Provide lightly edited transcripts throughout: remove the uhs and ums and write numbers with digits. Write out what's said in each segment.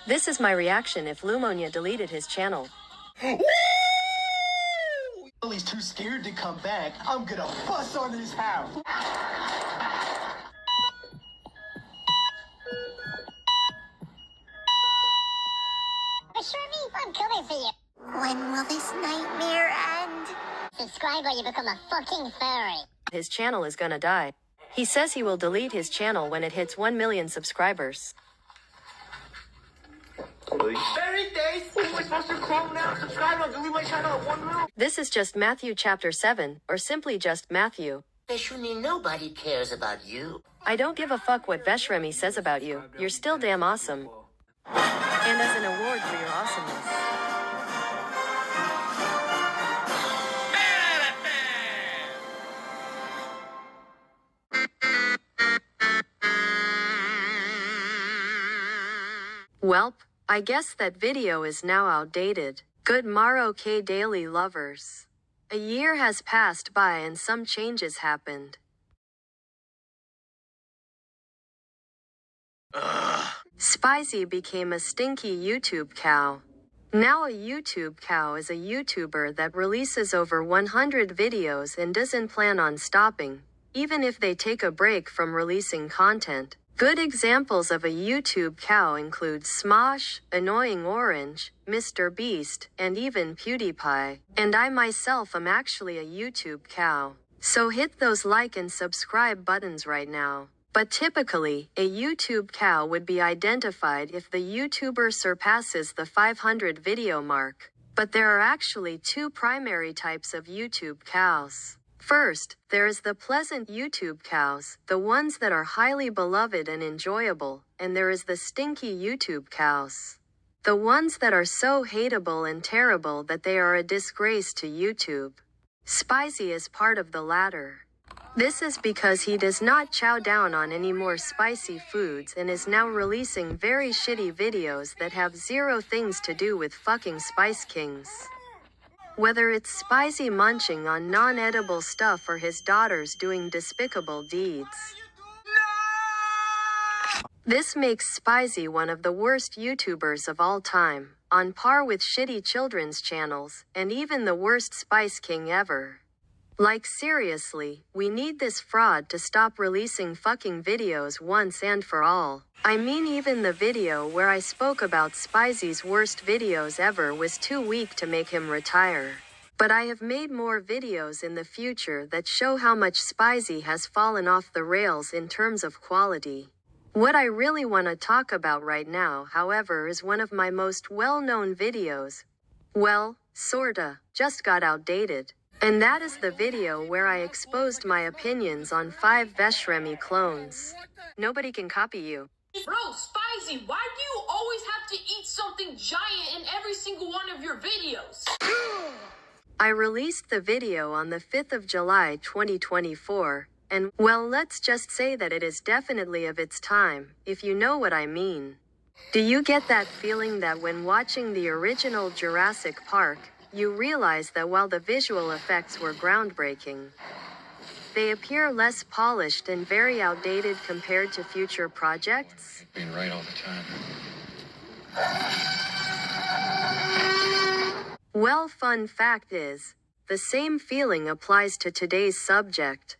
This is my reaction if Lumonia deleted his channel. He's too scared to come back. I'm gonna bust on his house. Shermie, I'm coming for you. When will this nightmare end? Subscribe or you become a fucking furry. His channel is gonna die. He says he will delete his channel when it hits 1 million subscribers. Very days, who am I supposed to call now? Subscribe or delete my channel at 1 million? This is just Matthew chapter 7, or simply just Matthew. Veshwami, nobody cares about you. I don't give a fuck what Veshremi says about you. You're still damn awesome. And as an award for your awesomeness. Welp, I guess that video is now outdated. Good morrow, K Daily lovers. A year has passed by and some changes happened. Spicy became a stinky YouTube cow. Now a YouTube cow is a YouTuber that releases over 100 videos and doesn't plan on stopping, even if they take a break from releasing content. Good examples of a YouTube cow include Smosh, Annoying Orange, Mr. Beast, and even PewDiePie. And I myself am actually a YouTube cow. So hit those like and subscribe buttons right now. But typically, a YouTube cow would be identified if the YouTuber surpasses the 500 video mark. But there are actually two primary types of YouTube cows. First, there is the pleasant YouTube cows, the ones that are highly beloved and enjoyable, and there is the stinky YouTube cows. The ones that are so hateable and terrible that they are a disgrace to YouTube. Spicy is part of the latter. This is because he does not chow down on any more spicy foods and is now releasing very shitty videos that have zero things to do with fucking Spice Kings. Whether it's Spicy munching on non-edible stuff or his daughters doing despicable deeds. This makes Spicy one of the worst YouTubers of all time, on par with shitty children's channels, and even the worst Spice King ever. Like seriously, we need this fraud to stop releasing fucking videos once and for all. I mean, even the video where I spoke about Spicy's worst videos ever was too weak to make him retire. But I have made more videos in the future that show how much Spicy has fallen off the rails in terms of quality. What I really want to talk about right now, however, is one of my most well-known videos. Well, sorta, just got outdated. And that is the video where I exposed my opinions on 5 Veshremi clones. Nobody can copy you. Bro, Spicy, why do you always have to eat something giant in every single one of your videos? I released the video on the 5th of July 2024, and, well, let's just say that it is definitely of its time, if you know what I mean. Do you get that feeling that when watching the original Jurassic Park, you realize that while the visual effects were groundbreaking, they appear less polished and very outdated compared to future projects? Being right all the time. Well, fun fact is, the same feeling applies to today's subject.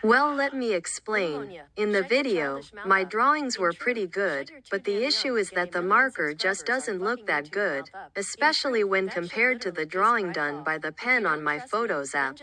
Well, let me explain. In the video, my drawings were pretty good, but the issue is that the marker just doesn't look that good, especially when compared to the drawing done by the pen on my Photos app.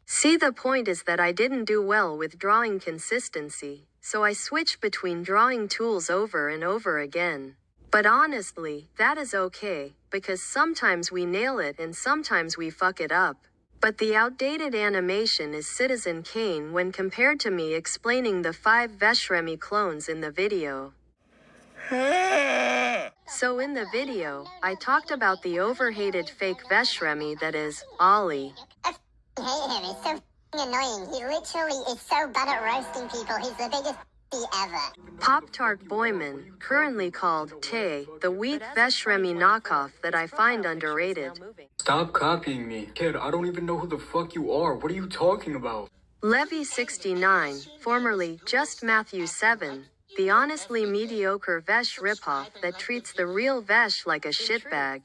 See, the point is that I didn't do well with drawing consistency, so I switched between drawing tools over and over again. But honestly, that is okay, because sometimes we nail it and sometimes we fuck it up. But the outdated animation is Citizen Kane when compared to me explaining the 5 Veshremi clones in the video. So in the video, I talked about the overhated fake Veshremi that is, Ollie. I hate him, he's so annoying. He literally is so bad at roasting people, he's the biggest ever. Pop-Tart Boyman, currently called Tay, the weak Veshremi knockoff that I find underrated. Stop copying me. Kid, I don't even know who the fuck you are. What are you talking about? Levy69, formerly Just Matthew 7, the honestly mediocre Vesh ripoff that treats the real Vesh like a shitbag.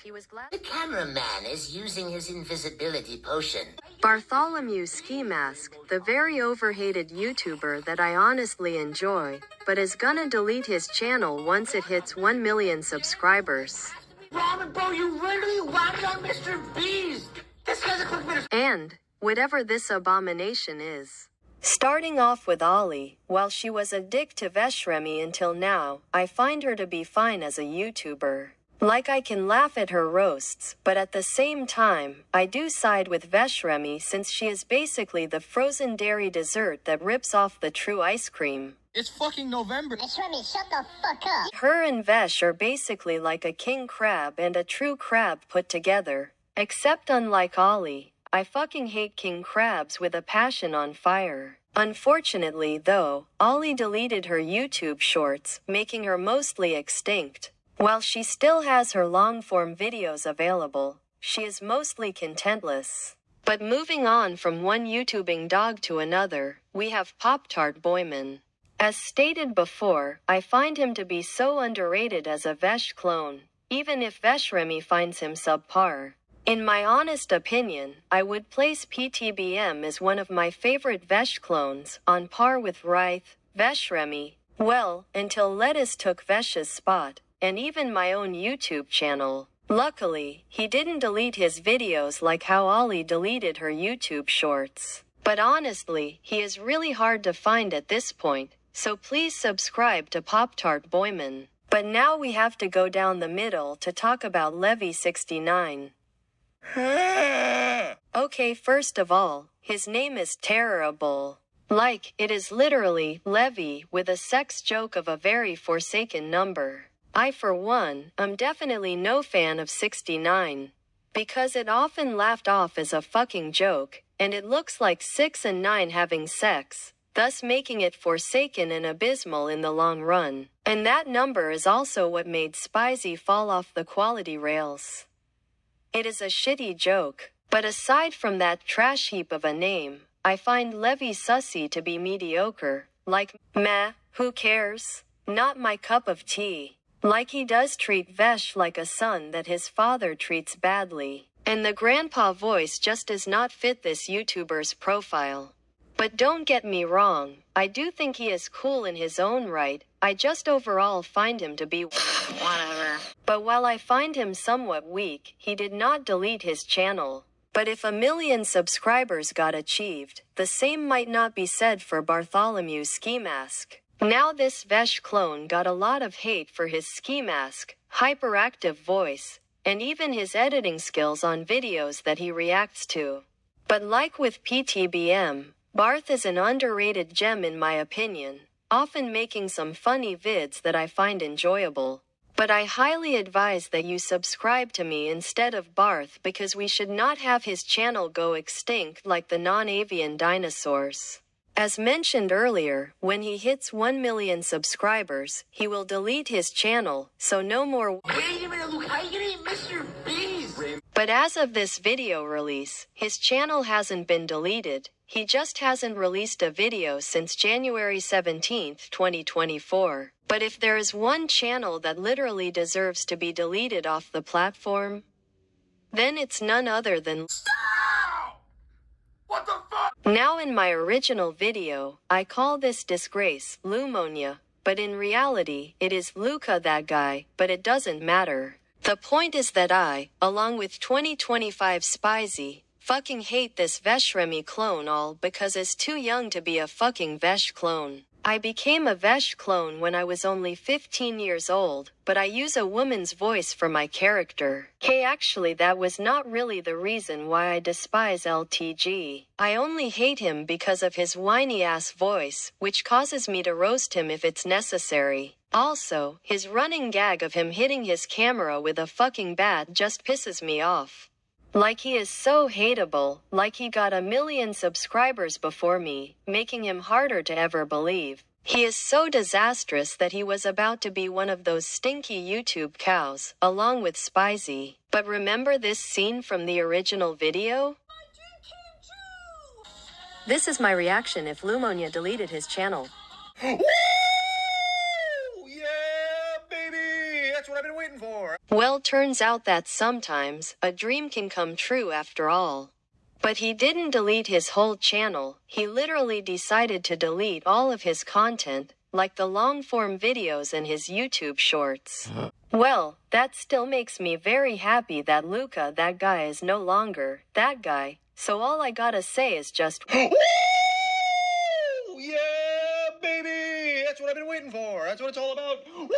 The cameraman is using his invisibility potion. Bartholomew Ski Mask, the very overhated YouTuber that I honestly enjoy, but is gonna delete his channel once it hits 1 million subscribers. Ramen, bro, you literally landed on Mr. Beast. This guy's a clickbait. And, whatever this abomination is. Starting off with Ollie, while she was a dick to Veshremi until now, I find her to be fine as a YouTuber. Like I can laugh at her roasts, but at the same time, I do side with Veshremi since she is basically the frozen dairy dessert that rips off the true ice cream. It's fucking November. Remy, shut the fuck up. Her and Vesh are basically like a king crab and a true crab put together. Except unlike Ollie, I fucking hate king crabs with a passion on fire. Unfortunately though, Ollie deleted her YouTube shorts, making her mostly extinct. While she still has her long-form videos available, she is mostly contentless. But moving on from one YouTubing dog to another, we have Pop-Tart Boyman. As stated before, I find him to be so underrated as a Vesh clone, even if Veshremi finds him subpar. In my honest opinion, I would place PTBM as one of my favorite Vesh clones, on par with Ryth, Veshremi, well, until Lettuce took Vesh's spot, and even my own YouTube channel. Luckily, he didn't delete his videos like how Ollie deleted her YouTube shorts. But honestly, he is really hard to find at this point, so please subscribe to Pop-Tart Boyman. But now we have to go down the middle to talk about Levy69. Okay, first of all, his name is terrible. Like, it is literally Levy with a sex joke of a very forsaken number. I for one, am definitely no fan of 69. Because it often laughed off as a fucking joke, and it looks like 6 and 9 having sex, thus making it forsaken and abysmal in the long run. And that number is also what made Spicy fall off the quality rails. It is a shitty joke, but aside from that trash heap of a name, I find Levy Sussy to be mediocre, like, meh, who cares? Not my cup of tea. Like he does treat Vesh like a son that his father treats badly. And the grandpa voice just does not fit this YouTuber's profile. But don't get me wrong, I do think he is cool in his own right, I just overall find him to be whatever. But while I find him somewhat weak, he did not delete his channel. But if 1 million subscribers got achieved, the same might not be said for Bartholomew Ski Mask. Now this Vesh clone got a lot of hate for his ski mask, hyperactive voice, and even his editing skills on videos that he reacts to. But like with PTBM, Barth is an underrated gem in my opinion, often making some funny vids that I find enjoyable. But I highly advise that you subscribe to me instead of Barth because we should not have his channel go extinct like the non-avian dinosaurs. As mentioned earlier, when he hits 1 million subscribers, he will delete his channel, so no more. Wait a minute, Luke, how you gonna eat Mr. Beast? But as of this video release, his channel hasn't been deleted, he just hasn't released a video since January 17, 2024. But if there is one channel that literally deserves to be deleted off the platform, then it's none other than. What the fuck? Now in my original video, I call this disgrace Lumonia, but in reality, it is Luca that guy, but it doesn't matter. The point is that I, along with 2025 Spicy, fucking hate this Veshremi clone all because it's too young to be a fucking Vesh clone. I became a Vesh clone when I was only 15 years old, but I use a woman's voice for my character. Hey, actually that was not really the reason why I despise LTG. I only hate him because of his whiny ass voice, which causes me to roast him if it's necessary. Also, his running gag of him hitting his camera with a fucking bat just pisses me off. Like he is so hateable, like he got 1 million subscribers before me, making him harder to ever believe. He is so disastrous that he was about to be one of those stinky YouTube cows, along with Spicy. But remember this scene from the original video? This is my reaction if Lumonia deleted his channel. waiting for. Well, turns out that sometimes a dream can come true after all. But he didn't delete his whole channel, he literally decided to delete all of his content, like the long-form videos and his YouTube shorts. Well, that still makes me very happy that Luca, that guy, is no longer that guy, so all I gotta say is just Woo! Yeah, baby! That's what I've been waiting for. That's what it's all about. Woo!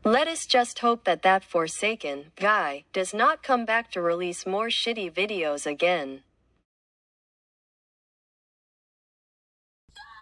let us just hope that that Forsaken guy does not come back to release more shitty videos again.